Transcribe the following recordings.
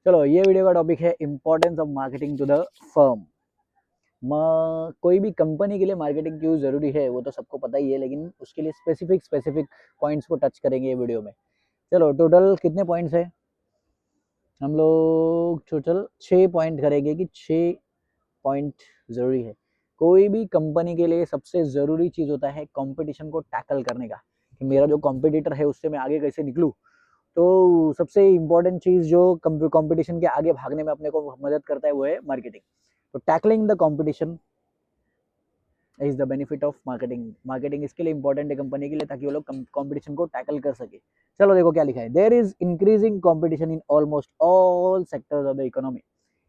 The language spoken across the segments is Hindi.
चलो, ये वीडियो का टॉपिक है importance of marketing to the firm. कोई भी कंपनी के लिए मार्केटिंग क्यों जरूरी है वो तो सबको पता ही है, लेकिन उसके लिए स्पेसिफिक पॉइंट्स को टच करेंगे ये वीडियो में। चलो, टोटल कितने पॉइंट्स है? हम लोग टोटल 6 पॉइंट करेंगे कि 6 पॉइंट जरूरी है। कोई भी कंपनी के लिए सबसे जरूरी चीज होता है कंपटीशन को टैकल करने का, कि मेरा जो कॉम्पिटिटर है उससे मैं आगे कैसे निकलूं। तो सबसे इम्पोर्टेंट चीज जो कंपटीशन के आगे भागने में अपने को मदद करता है वो है मार्केटिंग। तो tackling the competition is the benefit of marketing. Marketing इसके लिए इंपॉर्टेंट है कंपनी के लिए, ताकि वो लोग कंपटीशन को टैकल कर सके। चलो देखो क्या लिखा है, there is increasing competition in almost all sectors of the economy.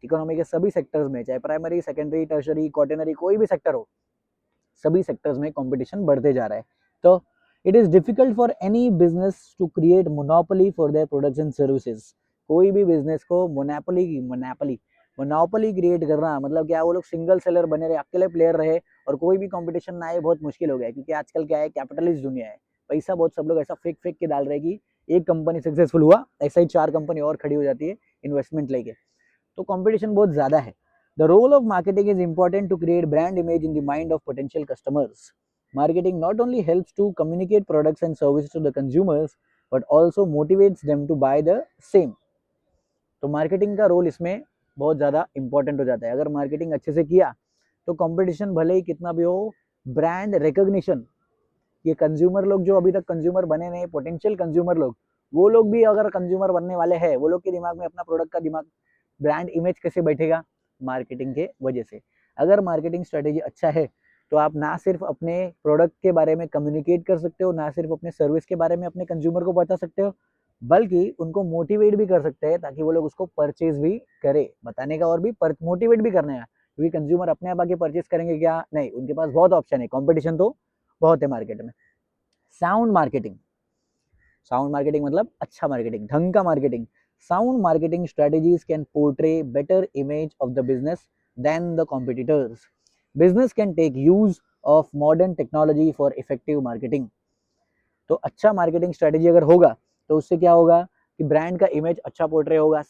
Economy के सभी सेक्टर्स में, चाहे प्राइमरी, सेकेंडरी, टर्शरी, क्वार्टनरी, कोई भी सेक्टर हो, सभी सेक्टर्स में कंपटीशन बढ़ते जा रहा है। तो it is difficult for any business to create monopoly for their products and services. कोई भी बिजनेस को मोनोपोली क्रिएट करना मतलब क्या, वो लोग सिंगल सेलर बने रहे, अकेले प्लेयर रहे और कोई भी कंपटीशन ना आए, बहुत मुश्किल हो गया है। क्योंकि आजकल क्या है, कैपिटलिस्ट दुनिया है, पैसा बहुत सब लोग ऐसा फेंक फेंक के डाल रहे हैं कि एक कंपनी सक्सेसफुल हुआ, ऐसा ही 4 कंपनी और खड़ी हो जाती है इन्वेस्टमेंट लेके। तो कंपटीशन बहुत ज्यादा है। The role of marketing is important to create brand image in the mind of potential customers. Marketing not only helps to communicate products and services to the consumers, but also motivates them to buy the same. तो मार्केटिंग का रोल इसमें बहुत ज़्यादा इंपॉर्टेंट हो जाता है। अगर मार्केटिंग अच्छे से किया तो कंपटीशन भले ही कितना भी हो, ब्रांड रिकॉग्निशन, ये कंज्यूमर लोग जो अभी तक कंज्यूमर बने नहीं, पोटेंशियल कंज्यूमर लोग, वो लोग भी अगर कंज्यूमर बनने वाले हैं, वो लोग के दिमाग में अपना प्रोडक्ट का दिमाग ब्रांड इमेज कैसे बैठेगा? मार्केटिंग के वजह से। अगर मार्केटिंग स्ट्रेटेजी अच्छा है तो आप ना सिर्फ अपने प्रोडक्ट के बारे में कम्युनिकेट कर सकते हो, ना सिर्फ अपने सर्विस के बारे में अपने कंज्यूमर को बता सकते हो, बल्कि उनको मोटिवेट भी कर सकते हैं ताकि वो लोग उसको परचेज भी करे। बताने का और भी मोटिवेट भी करने का, क्योंकि कंज्यूमर अपने आप आके परचेज करेंगे क्या? नहीं, उनके पास बहुत ऑप्शन है, कॉम्पिटिशन तो बहुत है मार्केट में। साउंड मार्केटिंग, साउंड मार्केटिंग मतलब अच्छा मार्केटिंग, ढंग का marketing. Sound marketing strategies can portray better image of the business than the competitors. Business can take use of modern technology for effective marketing. तो अच्छा मार्केटिंग स्ट्रेटेजी अगर होगा तो उससे क्या होगा कि ब्रांड का इमेज अच्छा पोर्ट्रे होगा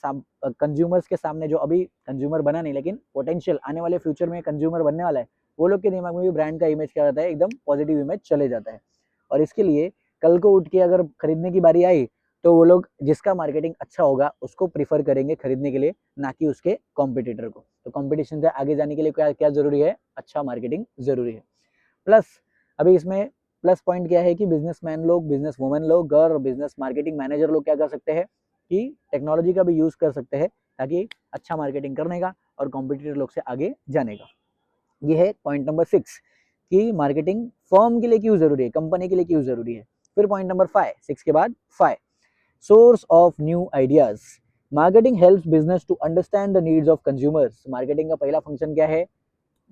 कंज्यूमर्स के सामने। जो अभी कंज्यूमर बना नहीं, लेकिन पोटेंशियल आने वाले फ्यूचर में कंज्यूमर बनने वाला है, वो लोग के दिमाग में भी ब्रांड का इमेज क्या रहता है, एकदम पॉजिटिव इमेज चले जाता है। और इसके लिए कल को उठ के अगर खरीदने की बारी आई तो वो लोग जिसका मार्केटिंग अच्छा होगा उसको प्रीफर करेंगे खरीदने के लिए, ना कि उसके कॉम्पिटिटर को। तो कॉम्पिटिशन से आगे जाने के लिए क्या क्या जरूरी है? अच्छा मार्केटिंग जरूरी है। प्लस अभी इसमें प्लस पॉइंट क्या है कि बिजनेसमैन लोग, बिजनेस वुमेन लोग और बिजनेस मार्केटिंग मैनेजर लोग क्या कर सकते हैं कि टेक्नोलॉजी का भी यूज कर सकते हैं, ताकि अच्छा मार्केटिंग करने का और कॉम्पिटिटर लोग से आगे जाने का। ये है पॉइंट नंबर 6 कि मार्केटिंग फर्म के लिए क्यों जरूरी है, कंपनी के लिए क्यों जरूरी है। फिर पॉइंट नंबर 5, 6 के बाद 5, source of new ideas. Marketing helps business to understand the needs of consumers. Marketing का पहला फंक्शन क्या है?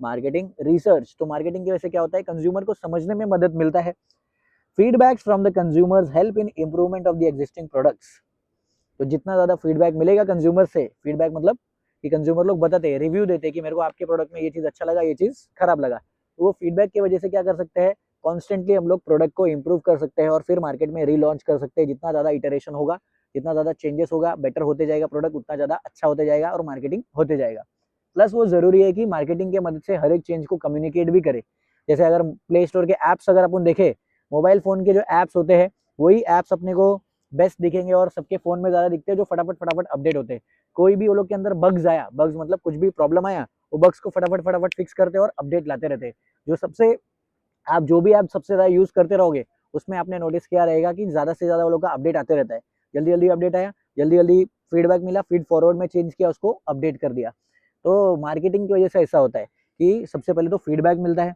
Marketing research. तो मार्केटिंग की वजह से क्या होता है, कंज्यूमर को समझने में मदद मिलता है। Feedbacks from the consumers help in improvement of the existing products. तो जितना ज्यादा फीडबैक मिलेगा कंज्यूमर से, फीडबैक मतलब कि कंज्यूमर लोग बताते हैं, रिव्यू देते हैं कि मेरे को आपके प्रोडक्ट में ये चीज अच्छा लगा, ये चीज खराब लगा, तो वो फीडबैक की वजह से क्या कर सकते हैं, कॉन्स्टेंटली हम लोग प्रोडक्ट को इंप्रूव कर सकते हैं और फिर मार्केट में रीलॉन्च कर सकते हैं। जितना ज्यादा इटरेशन होगा, जितना ज्यादा चेंजेस होगा, बेटर होते जाएगा प्रोडक्ट, उतना ज्यादा अच्छा होते जाएगा और मार्केटिंग होते जाएगा। प्लस वो जरूरी है कि मार्केटिंग के मदद से हर एक चेंज को कम्युनिकेट भी करे। जैसे अगर प्ले स्टोर के एप्स अगर अपन देखें, मोबाइल फोन के जो एप्स होते हैं वही एप्स अपने को बेस्ट दिखेंगे और सबके फोन में ज्यादा दिखते हैं, जो फटाफट फटाफट अपडेट होते हैं। कोई भी वो लोग के अंदर बग्स आया, बग्स मतलब कुछ भी प्रॉब्लम आया, वो बग्स को फटाफट फटाफट फिक्स करते हैं और अपडेट लाते रहते हैं। जो सबसे आप जो भी आप सबसे ज्यादा यूज करते रहोगे, उसमें आपने नोटिस किया रहेगा कि ज्यादा से ज्यादा वो लोग का अपडेट आते रहता है। जल्दी जल्दी अपडेट आया, जल्दी जल्दी फीडबैक मिला, फीड फॉरवर्ड में चेंज किया, उसको अपडेट कर दिया। तो मार्केटिंग की वजह से ऐसा होता है कि सबसे पहले तो फीडबैक मिलता है।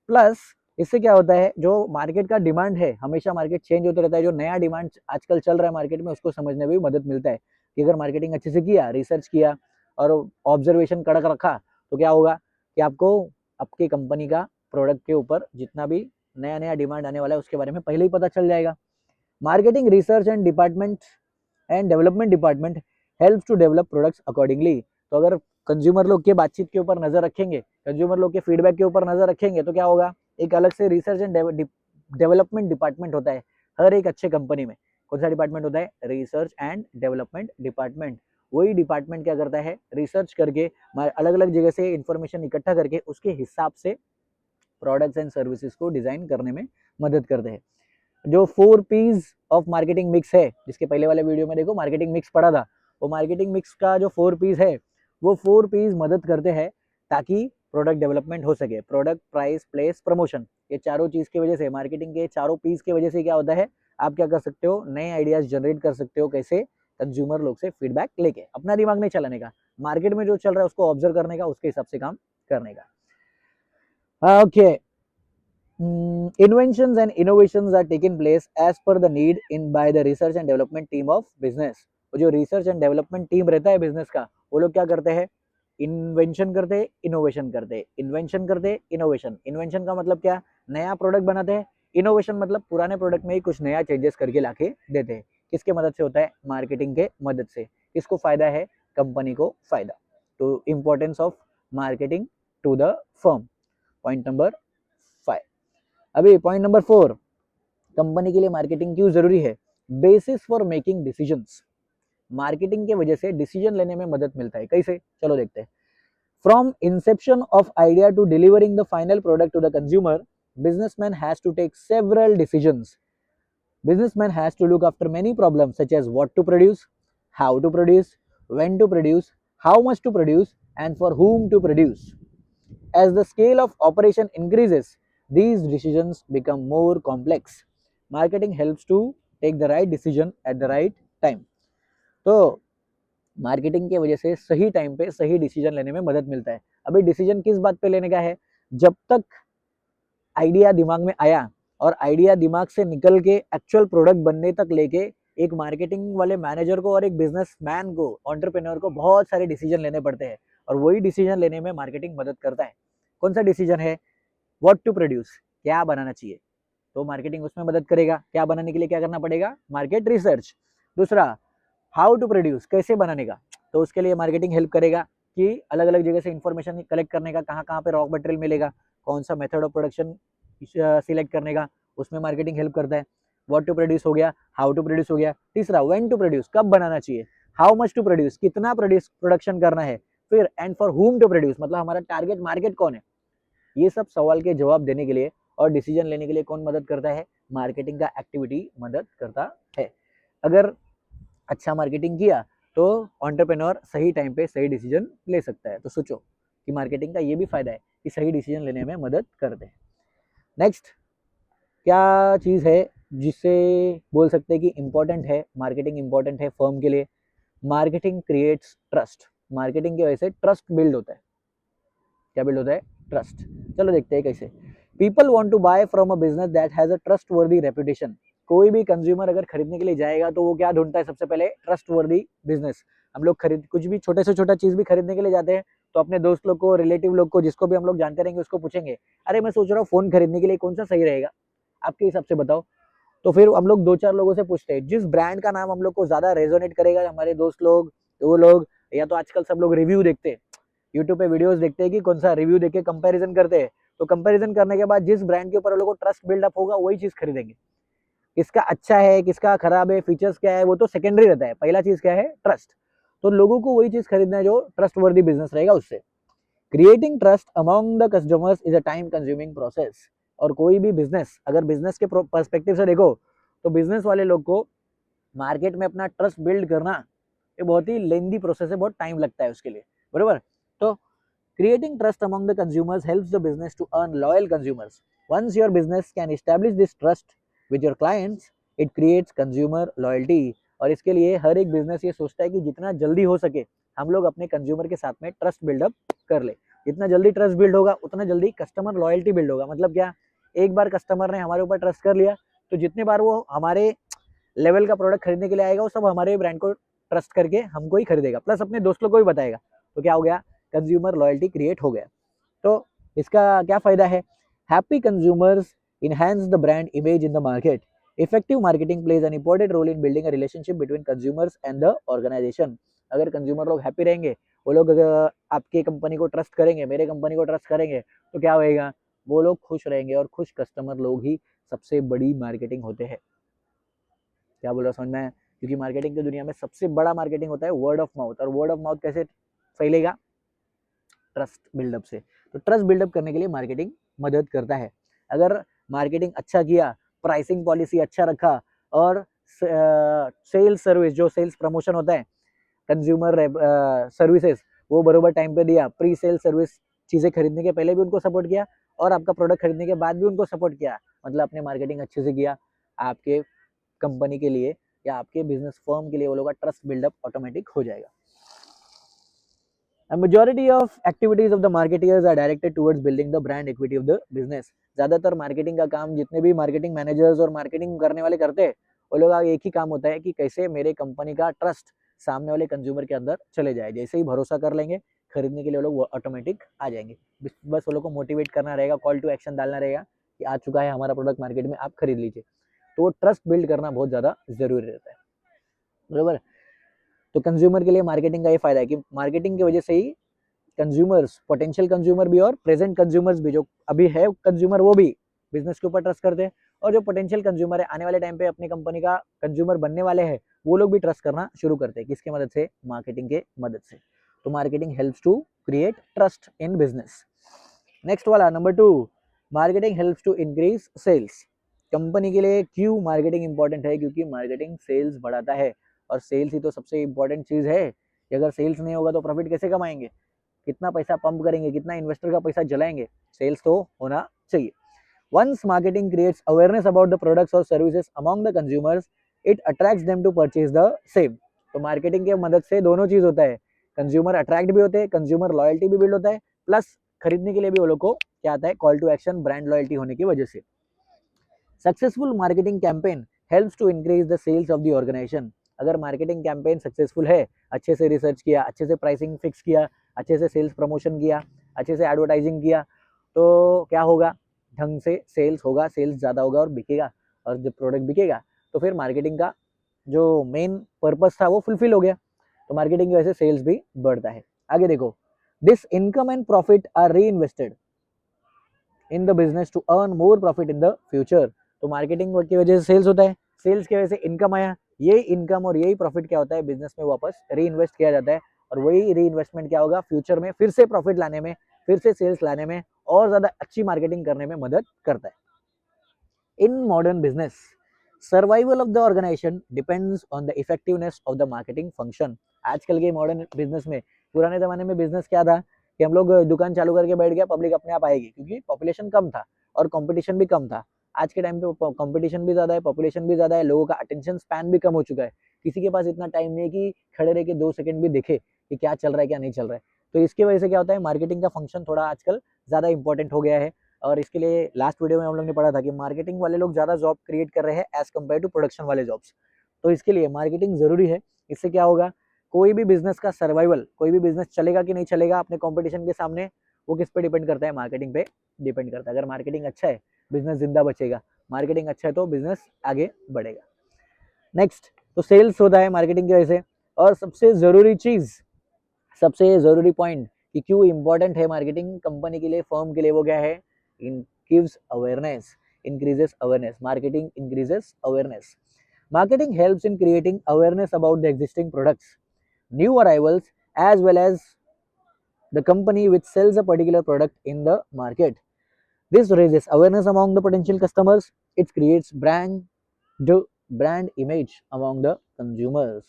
प्लस इससे क्या होता है, जो मार्केट का डिमांड है, हमेशा मार्केट चेंज होते रहता है, जो नया डिमांड आजकल चल रहा है मार्केट में उसको समझने में भी मदद मिलता है। कि अगर मार्केटिंग अच्छे से किया, रिसर्च किया और ऑब्जर्वेशन कड़क रखा, तो क्या होगा कि आपको आपकी कंपनी का प्रोडक्ट के ऊपर जितना भी नया नया डिमांड आने वाला है उसके बारे में पहले ही पता चल जाएगा। Marketing research and development department helps to develop products accordingly. तो अगर कंज्यूमर लोग के बातचीत के ऊपर नजर रखेंगे, कंज्यूमर लोग के फीडबैक के ऊपर नजर रखेंगे, तो क्या होगा, एक अलग से रिसर्च एंड डेवलपमेंट डिपार्टमेंट होता है हर एक अच्छे कंपनी में। कौन सा डिपार्टमेंट होता है? Research and development department. वही डिपार्टमेंट क्या करता है, रिसर्च करके अलग अलग जगह से इंफॉर्मेशन इकट्ठा करके उसके हिसाब से प्रोडक्ट्स एंड सर्विसेज को डिजाइन करने में मदद करते हैं। जो 4 P's ऑफ मार्केटिंग मिक्स है, जिसके पहले वाले वीडियो में देखो मार्केटिंग मिक्स पढ़ा था, वो मार्केटिंग मिक्स का जो 4 P's है वो 4 P's मदद करते हैं ताकि प्रोडक्ट डेवलपमेंट हो सके। प्रोडक्ट, प्राइस, प्लेस, प्रमोशन, ये चारों चीज की वजह से, मार्केटिंग के चारों P's की वजह से क्या होता है, आप क्या कर सकते हो, नए आइडियाज जनरेट कर सकते हो। कैसे? कंज्यूमर लोग से फीडबैक लेके, अपना दिमाग नहीं चलाने का, मार्केट में जो चल रहा है उसको ऑब्जर्व करने का, उसके हिसाब से काम करने का। Okay, inventions and innovations are taken place as per the need in by the research and development team of business। वो जो रिसर्च एंड डेवलपमेंट टीम रहता है बिजनेस का, वो लोग क्या करते हैं, इन्वेंशन करते हैं, इनोवेशन करते हैं, इन्वेंशन करते हैं, इनोवेशन। इन्वेंशन का मतलब क्या, नया प्रोडक्ट बनाते हैं। इनोवेशन मतलब पुराने प्रोडक्ट में ही कुछ नया चेंजेस करके लाके देते हैं। किसके मदद से होता है, मार्केटिंग के मदद से। किसको फायदा है, कंपनी को फायदा। तो importance of marketing to the firm, point number 5। अभी पॉइंट नंबर 4, कंपनी के लिए मार्केटिंग क्यों जरूरी है, basis for making decisions. Marketing के वजह से डिसीजन लेने में मदद मिलता है। कैसे, चलो देखते हैं। From inception of idea to delivering the final product to the consumer, businessman has to take several decisions. Businessman has to look after many problems such as what to produce, how to produce, when to produce, how much to produce, and for whom to produce. As the scale of operation increases, these decisions become more complex. Marketing helps to take the right decision at the right time. तो मार्केटिंग की वजह से सही टाइम पे सही डिसीजन लेने में मदद मिलता है। अभी डिसीजन किस बात पे लेने का है, जब तक आइडिया दिमाग में आया और आइडिया दिमाग से निकल के एक्चुअल प्रोडक्ट बनने तक लेके, एक मार्केटिंग वाले मैनेजर को और एक बिजनेसमैन को, एंटरप्रेन्योर को बहुत सारे डिसीजन लेने पड़ते हैं। और वही डिसीजन लेने में मार्केटिंग मदद करता है। कौन सा डिसीजन है, व्हाट टू प्रोड्यूस, क्या बनाना चाहिए, तो मार्केटिंग उसमें मदद करेगा। क्या बनाने के लिए क्या करना पड़ेगा, मार्केट रिसर्च। दूसरा, हाउ टू प्रोड्यूस, कैसे बनाने का, तो उसके लिए मार्केटिंग हेल्प करेगा कि अलग अलग जगह से इंफॉर्मेशन कलेक्ट करने का, कहाँ कहाँ पे रॉ मटेरियल मिलेगा, कौन सा मेथड ऑफ प्रोडक्शन सिलेक्ट करने का, उसमें मार्केटिंग हेल्प करता है। व्हाट टू प्रोड्यूस हो गया, हाउ टू प्रोड्यूस हो गया। तीसरा, व्हेन टू प्रोड्यूस, कब बनाना चाहिए। हाउ मच टू प्रोड्यूस, कितना प्रोडक्शन करना है। फिर and for whom to produce, मतलब हमारा टारगेट मार्केट कौन है। ये सब सवाल के जवाब देने के लिए और डिसीजन लेने के लिए कौन मदद करता है, मार्केटिंग का एक्टिविटी मदद करता है। अगर अच्छा मार्केटिंग किया तो एंटरप्रेन्योर सही टाइम पे सही डिसीजन ले सकता है। तो सोचो कि मार्केटिंग का ये भी फायदा है कि सही डिसीजन लेने में मदद करते हैं। नेक्स्ट, क्या चीज़ है जिससे बोल सकते हैं कि इंपॉर्टेंट है, मार्केटिंग इंपॉर्टेंट है फर्म के लिए। Marketing creates trust. मार्केटिंग की वजह से ट्रस्ट बिल्ड होता है। क्या बिल्ड होता है, ट्रस्ट। चलो देखते हैं कैसे। People want to buy from a business that has a trustworthy reputation. कोई भी कंज्यूमर अगर खरीदने के लिए जाएगा तो वो क्या ढूंढता है, सबसे पहले ट्रस्ट वर्दी बिजनेस। हम लोग खरीद कुछ भी छोटे से छोटा चीज भी खरीदने के लिए जाते हैं तो अपने दोस्त लोग को, रिलेटिव लोग को, जिसको भी हम लोग जानते रहेंगे उसको पूछेंगे, अरे मैं सोच रहा हूँ फोन खरीदने के लिए कौन सा सही रहेगा, आपके हिसाब से बताओ। तो फिर हम लोग 2-4 लोगों से पूछते हैं, जिस ब्रांड का नाम हम लोग को ज्यादा रेजोनेट करेगा, हमारे दोस्त लोग, वो लोग, या तो आजकल सब लोग रिव्यू देखते हैं, यूट्यूब पे वीडियोस देखते हैं कि कौन सा रिव्यू देख के कंपैरिजन करते हैं। तो कंपैरिजन करने के बाद जिस ब्रांड के ऊपर लोगों को ट्रस्ट बिल्डअप होगा वही चीज खरीदेंगे। किसका अच्छा है, किसका खराब है, फीचर्स क्या है, वो तो सेकेंडरी रहता है। पहला चीज क्या है, ट्रस्ट। तो लोगों को वही चीज खरीदना है जो ट्रस्ट वर्दी बिजनेस रहेगा उससे। Creating trust among the customers is a time consuming process. और कोई भी बिजनेस, अगर बिजनेस के पर्सपेक्टिव से देखो तो बिजनेस वाले लोग को मार्केट में अपना ट्रस्ट बिल्ड करना ये बहुत ही लेंदी प्रोसेस है, बहुत टाइम लगता है उसके लिए, बरोबर। तो creating trust among the consumers helps the business to earn loyal consumers. Once your business can establish this trust with your clients, it creates consumer loyalty. और इसके लिए हर एक बिजनेस ये सोचता है कि जितना जल्दी हो सके हम लोग अपने कंज्यूमर के साथ में ट्रस्ट बिल्डअप कर ले। जितना जल्दी ट्रस्ट बिल्ड होगा उतना जल्दी कस्टमर लॉयल्टी बिल्ड होगा। मतलब क्या, एक बार कस्टमर ने हमारे ऊपर ट्रस्ट कर लिया तो जितने बार वो हमारे लेवल का प्रोडक्ट खरीदने के लिए आएगा वो सब हमारे ब्रांड को ट्रस्ट करके हमको ही खरीदेगा, प्लस अपने दोस्त लोग को भी बताएगा। तो क्या हो गया, कंज्यूमर लॉयल्टी क्रिएट हो गया। तो इसका क्या फायदा है, happy consumers enhance the brand image in the market. Effective marketing plays an important role in building a relationship between consumers and the organization. अगर कंज्यूमर लोग हैप्पी रहेंगे, वो लोग अगर आपकी कंपनी को ट्रस्ट करेंगे, मेरे कंपनी को ट्रस्ट करेंगे, तो क्या होएगा, वो लोग खुश रहेंगे और खुश कस्टमर लोग ही सबसे बड़ी मार्केटिंग होते हैं। क्या बोल रहा समझ में, क्योंकि मार्केटिंग की दुनिया में सबसे बड़ा मार्केटिंग होता है वर्ड ऑफ माउथ। और वर्ड ऑफ माउथ कैसे फैलेगा? ट्रस्ट बिल्डअप से। तो ट्रस्ट बिल्डअप करने के लिए मार्केटिंग मदद करता है। अगर मार्केटिंग अच्छा किया, प्राइसिंग पॉलिसी अच्छा रखा और सेल्स सर्विस, जो सेल्स प्रमोशन होता है, कंज्यूमर सर्विसेज, वो बरोबर टाइम पे दिया, प्री सेल सर्विस, चीजें खरीदने के पहले भी उनको सपोर्ट किया और आपका प्रोडक्ट खरीदने के बाद भी उनको सपोर्ट किया, मतलब आपने मार्केटिंग अच्छे से किया, आपके कंपनी के लिए या आपके बिजनेस फर्म के लिए वो लोग का ट्रस्ट बिल्डअप ऑटोमेटिक हो जाएगा। A majority of activities of the marketeers are directed towards building the brand equity of the business. ज्यादातर मार्केटिंग का काम जितने भी मार्केटिंग मैनेजर्स और मार्केटिंग करने वाले करते हैं, वो लोग का एक ही काम होता है कि कैसे मेरे कंपनी का ट्रस्ट सामने वाले कंज्यूमर के अंदर चले जाए। जैसे ही भरोसा कर लेंगे, खरीदने के लिए वो लोग ऑटोमेटिक आ जाएंगे। बस वो लोग को मोटिवेट करना रहेगा, कॉल टू एक्शन डालना रहेगा कि आ चुका है हमारा प्रोडक्ट मार्केट में, आप खरीद लीजिए। तो वो ट्रस्ट बिल्ड करना बहुत ज्यादा जरूरी रहता है, बरोबर। तो कंज्यूमर के लिए मार्केटिंग का ये फायदा है कि मार्केटिंग की वजह से ही कंज्यूमर्स, पोटेंशियल कंज्यूमर भी और प्रेजेंट कंज्यूमर्स भी, जो अभी है कंज्यूमर वो भी बिजनेस के ऊपर ट्रस्ट करते हैं, और जो पोटेंशियल कंज्यूमर है, आने वाले टाइम पे अपनी कंपनी का कंज्यूमर बनने वाले हैं, वो लोग भी ट्रस्ट करना शुरू करते हैं। किसके मदद से? मार्केटिंग के मदद से। तो marketing helps to create trust in business. Next वाला number 2, marketing helps to increase sales. Company के लिए क्यों मार्केटिंग इंपॉर्टेंट है? क्योंकि मार्केटिंग सेल्स बढ़ाता है, और सेल्स ही तो सबसे इंपॉर्टेंट चीज है। कि अगर सेल्स नहीं होगा तो प्रॉफिट कैसे कमाएंगे? कितना पैसा पंप करेंगे, कितना इन्वेस्टर का पैसा जलाएंगे? सेल्स तो होना चाहिए। Once marketing creates awareness about the products or services among the consumers, it attracts them to purchase the same. तो मार्केटिंग के मदद से दोनों चीज होता है, कंज्यूमर अट्रैक्ट भी होते हैं, कंज्यूमर लॉयल्टी भी बिल्ड होता है, प्लस खरीदने के लिए भी वो लोग को क्या आता है? Call to action, brand loyalty होने की वजह से। Successful marketing campaign helps to increase the sales of the organisation. अगर मार्केटिंग कैंपेन सक्सेसफुल है, अच्छे से रिसर्च किया, अच्छे से प्राइसिंग फिक्स किया, अच्छे से सेल्स प्रमोशन किया, अच्छे से एडवर्टाइजिंग किया, तो क्या होगा? ढंग से सेल्स होगा, सेल्स ज़्यादा होगा और बिकेगा, और जब प्रोडक्ट बिकेगा तो फिर मार्केटिंग का जो मेन पर्पस था वो फुलफिल हो गया। तो मार्केटिंग की वजह से सेल्स भी बढ़ता है। आगे देखो, this income and profit are re invested in the business to earn more profit in the future. तो मार्केटिंग की वजह से सेल्स होता है, सेल्स की वजह से इनकम आया, ये इनकम और यही प्रॉफिट क्या होता है? बिजनेस में वापस री इन्वेस्ट किया जाता है, और वही री इन्वेस्टमेंट क्या होगा? फ्यूचर में फिर से प्रॉफिट लाने में, फिर से सेल्स लाने में और ज्यादा अच्छी मार्केटिंग करने में मदद करता है। In modern business, survival of the organisation depends on the effectiveness of the marketing function. आजकल के मॉडर्न बिजनेस में, पुराने जमाने में बिजनेस क्या था कि हम लोग दुकान चालू करके बैठ गया, पब्लिक अपने आप आएगी, क्योंकि पॉपुलेशन कम था और कंपटीशन भी कम था। आज के टाइम पे कंपटीशन भी ज्यादा है, पॉपुलेशन भी ज्यादा है, लोगों का अटेंशन स्पैन भी कम हो चुका है। किसी के पास इतना टाइम नहीं है कि खड़े रह के 2 सेकंड भी देखे कि क्या चल रहा है क्या नहीं चल रहा है। तो इसकी वजह से क्या होता है? मार्केटिंग का फंक्शन थोड़ा आजकल ज्यादा इंपॉर्टेंट हो गया है। और इसके लिए लास्ट वीडियो में हम लोग ने पढ़ा था कि मार्केटिंग वाले लोग ज्यादा जॉब क्रिएट कर रहे हैं एज कम्पेयर टू प्रोडक्शन वाले जॉब्स। तो इसके लिए मार्केटिंग जरूरी है। इससे क्या होगा? कोई भी बिजनेस का सर्वाइवल, कोई भी बिजनेस चलेगा कि नहीं चलेगा अपने कंपटीशन के सामने, वो किस पे डिपेंड करता है? मार्केटिंग पे डिपेंड करता है। अगर मार्केटिंग अच्छा है, बिजनेस जिंदा बचेगा, मार्केटिंग अच्छा है तो बिजनेस आगे बढ़ेगा। नेक्स्ट, तो सेल्स होता है मार्केटिंग की वजह से। और सबसे जरूरी चीज, सबसे जरूरी पॉइंट कि क्यों इंपॉर्टेंट है मार्केटिंग कंपनी के लिए, फर्म के लिए, वो क्या है? In gives awareness, increases awareness. Marketing increases awareness. Marketing helps in creating awareness about the existing products, new arrivals, as well as the company which sells a particular product in the market. This raises awareness among the potential customers. It creates brand image among the consumers.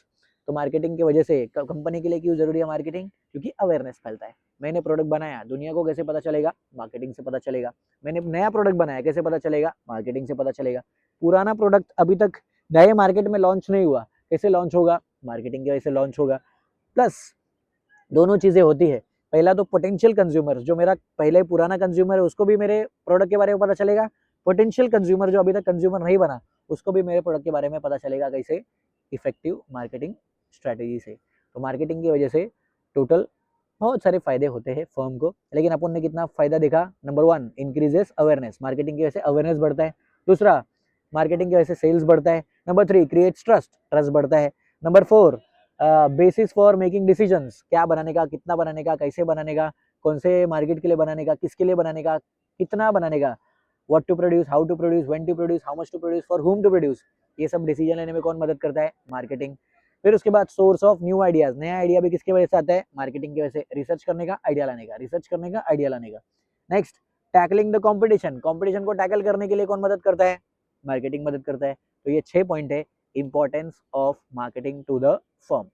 तो मार्केटिंग की वजह से कंपनी के लिए क्यों जरूरी है मार्केटिंग? क्योंकि अवेयरनेस फैलता है। मैंने प्रोडक्ट बनाया, दुनिया को कैसे पता चलेगा? मार्केटिंग से पता चलेगा। मैंने नया प्रोडक्ट बनाया, कैसे पता चलेगा? मार्केटिंग से पता चलेगा। पुराना प्रोडक्ट अभी तक नए मार्केट में लॉन्च नहीं हुआ, कैसे लॉन्च होगा? मार्केटिंग की वजह से लॉन्च होगा। प्लस दोनों चीजें होती है। पहला तो पोटेंशियल कंज्यूमर, जो मेरा पहले पुराना कंज्यूमर है, उसको भी मेरे प्रोडक्ट के बारे में पता चलेगा। पोटेंशियल कंज्यूमर जो अभी तक कंज्यूमर नहीं बना, उसको भी मेरे प्रोडक्ट के बारे में पता चलेगा। कैसे? इफेक्टिव मार्केटिंग स्ट्रेटेजी से। तो मार्केटिंग की वजह से टोटल बहुत सारे फायदे होते हैं फर्म को। लेकिन अपन ने कितना फायदा देखा? Number 1, increases awareness. मार्केटिंग की वजह से अवेयरनेस बढ़ता है। दूसरा, मार्केटिंग की वजह से सेल्स बढ़ता है। नंबर 3, क्रिएट्स ट्रस्ट, ट्रस्ट बढ़ता है। Number 4, basis for making decisions, क्या बनाने का, कितना बनाने का, कैसे बनाने का, कौन से मार्केट के लिए बनाने का, किसके लिए बनाने का, कितना बनाने का, what to produce, how to produce, when to produce, how much to produce, for whom to produce, ये सब डिसीजन लेने में कौन मदद करता है? मार्केटिंग। फिर उसके बाद सोर्स ऑफ न्यू आइडियाज, नया आइडिया भी किसकी वजह से आता है? मार्केटिंग की वजह से। रिसर्च करने का, आइडिया लाने का, रिसर्च करने का, आइडिया लाने का। Next, tackling the competition, competition को टैकल करने के लिए कौन मदद करता है? मार्केटिंग मदद करता है। तो ये 6 पॉइंट है importance of marketing to the firm.